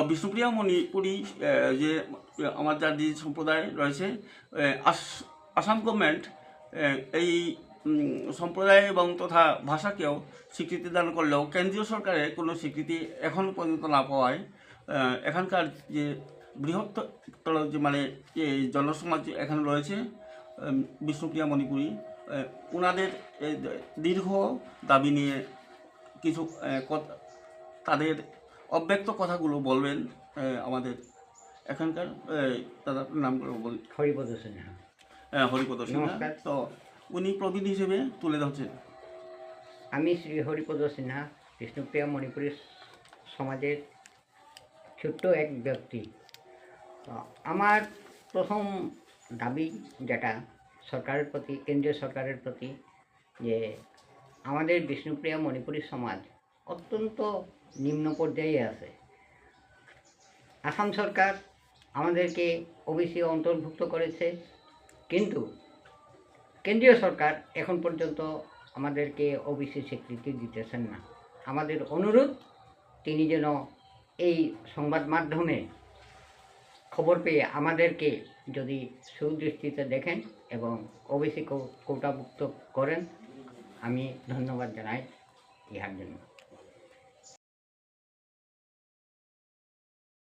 বিষ্ণুপ্রিয়া মণিপুরী যে আমার জাতি সম্প্রদায় রয়েছে, আসাম গভর্নমেন্ট এই সম্প্রদায় এবং তথা ভাষাকেও স্বীকৃতি দান করলেও কেন্দ্রীয় সরকারের কোনো স্বীকৃতি এখনও পর্যন্ত না পাওয়ায় এখানকার যে বৃহত্তর যে মানে এই জনসমাজ এখানে রয়েছে বিষ্ণুপ্রিয়া মণিপুরী, ওনাদের দীর্ঘ দাবি নিয়ে কিছু তাদের অব্যক্ত কথাগুলো বলবেন আমাদের এখানকার দাদার নামগুলো বল। হরিপদ সিনহা। হরিপদ সিনহা, তো উনি প্রবীণ হিসেবে তুলে ধরছেন। আমি শ্রী হরিপদ সিনহা, বিষ্ণুপ্রিয়া মণিপুরী সমাজের ছোট্ট এক ব্যক্তি। আমার প্রথম দাবি যেটা সরকারের প্রতি, কেন্দ্রীয় সরকারের প্রতি, যে আমাদের বিষ্ণুপ্রিয়া মণিপুরী সমাজ অত্যন্ত নিম্ন পর্যায়ে আছে। আসাম সরকার আমাদেরকে ওবিসি অন্তর্ভুক্ত করেছে, কিন্তু কেন্দ্রীয় সরকার এখন পর্যন্ত আমাদেরকে ওবিসি স্বীকৃতি দিতেছেন না। আমাদের অনুরোধ, তিনি যেন এই সংবাদ মাধ্যমে খবর পেয়ে আমাদেরকে যদি সুদৃষ্টিতে দেখেন এবং ওবিসি কোটাভুক্ত করেন, আমি ধন্যবাদ জানাই ইহার জন্য।